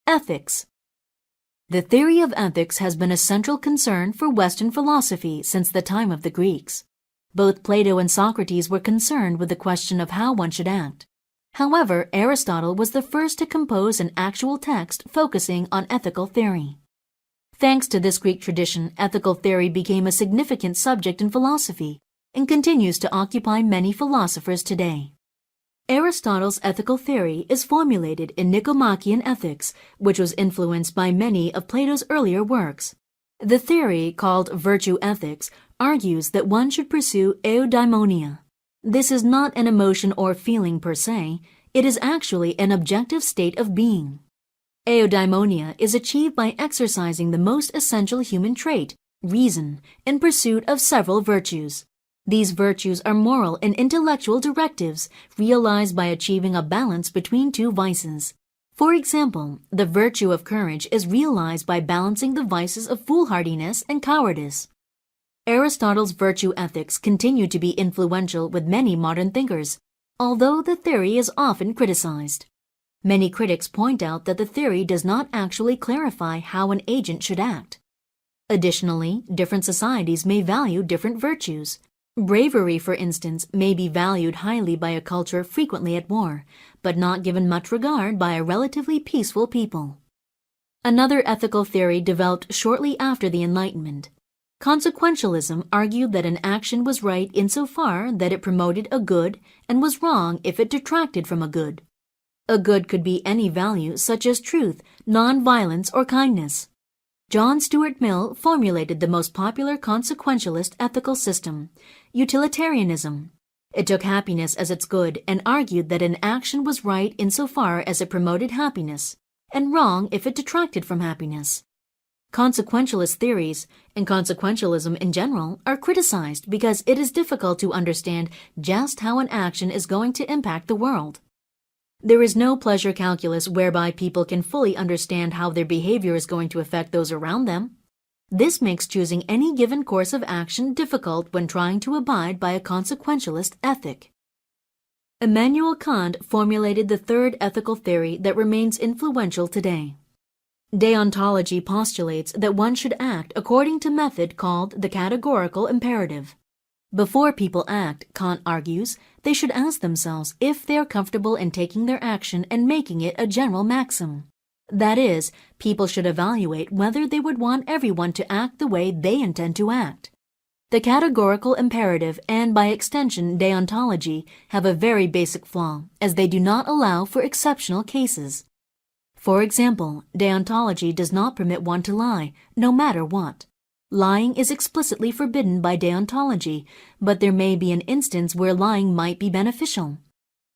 Ethics. The theory of ethics has been a central concern for Western philosophy since the time of the Greeks. Both Plato and Socrates were concerned with the question of how one should act. However, Aristotle was the first to compose an actual text focusing on ethical theory. Thanks to this Greek tradition, ethical theory became a significant subject in philosophy and continues to occupy many philosophers today. Aristotle's ethical theory is formulated in Nicomachean Ethics, which was influenced by many of Plato's earlier works. The theory, called virtue ethics, argues that one should pursue eudaimonia. This is not an emotion or feeling per se, it is actually an objective state of being. Eudaimonia is achieved by exercising the most essential human trait, reason, in pursuit of several virtues. These virtues are moral and intellectual directives realized by achieving a balance between two vices. For example, the virtue of courage is realized by balancing the vices of foolhardiness and cowardice. Aristotle's virtue ethics continue to be influential with many modern thinkers, although the theory is often criticized. Many critics point out that the theory does not actually clarify how an agent should act. Additionally, different societies may value different virtues. Bravery, for instance, may be valued highly by a culture frequently at war, but not given much regard by a relatively peaceful people. Another ethical theory developed shortly after the Enlightenment. Consequentialism argued that an action was right insofar that it promoted a good and was wrong if it detracted from a good. A good could be any value such as truth, non-violence, or kindness. John Stuart Mill formulated the most popular consequentialist ethical system, utilitarianism. It took happiness as its good and argued that an action was right insofar as it promoted happiness, and wrong if it detracted from happiness. Consequentialist theories, and consequentialism in general, are criticized because it is difficult to understand just how an action is going to impact the world. There is no pleasure calculus whereby people can fully understand how their behavior is going to affect those around them. This makes choosing any given course of action difficult when trying to abide by a consequentialist ethic. Immanuel Kant formulated the third ethical theory that remains influential today. Deontology postulates that one should act according to method called the categorical imperative. Before people act, Kant argues, they should ask themselves if they are comfortable in taking their action and making it a general maxim. That is, people should evaluate whether they would want everyone to act the way they intend to act. The categorical imperative and, by extension, deontology have a very basic flaw, as they do not allow for exceptional cases. For example, deontology does not permit one to lie, no matter what. Lying is explicitly forbidden by deontology, but there may be an instance where lying might be beneficial.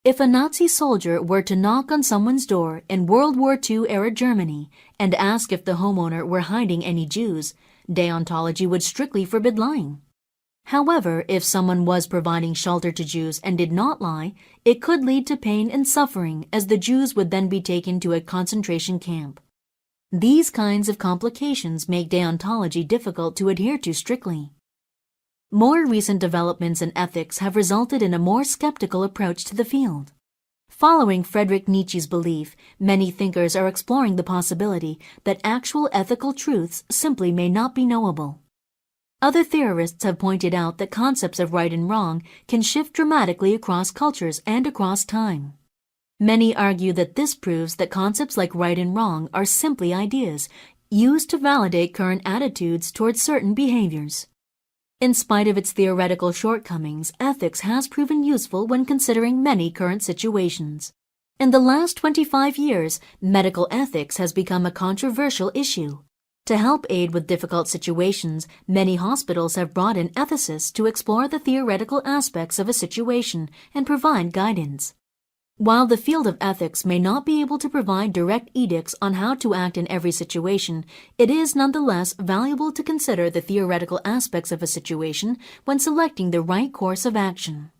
If a Nazi soldier were to knock on someone's door in World War II-era Germany and ask if the homeowner were hiding any Jews, deontology would strictly forbid lying. However, if someone was providing shelter to Jews and did not lie, it could lead to pain and suffering, as the Jews would then be taken to a concentration camp. These kinds of complications make deontology difficult to adhere to strictly. More recent developments in ethics have resulted in a more skeptical approach to the field. Following Friedrich Nietzsche's belief, many thinkers are exploring the possibility that actual ethical truths simply may not be knowable. Other theorists have pointed out that concepts of right and wrong can shift dramatically across cultures and across time. Many argue that this proves that concepts like right and wrong are simply ideas used to validate current attitudes towards certain behaviors. In spite of its theoretical shortcomings, ethics has proven useful when considering many current situations. In the last 25 years, medical ethics has become a controversial issue. To help aid with difficult situations, many hospitals have brought in ethicists to explore the theoretical aspects of a situation and provide guidance. While the field of ethics may not be able to provide direct edicts on how to act in every situation, it is nonetheless valuable to consider the theoretical aspects of a situation when selecting the right course of action.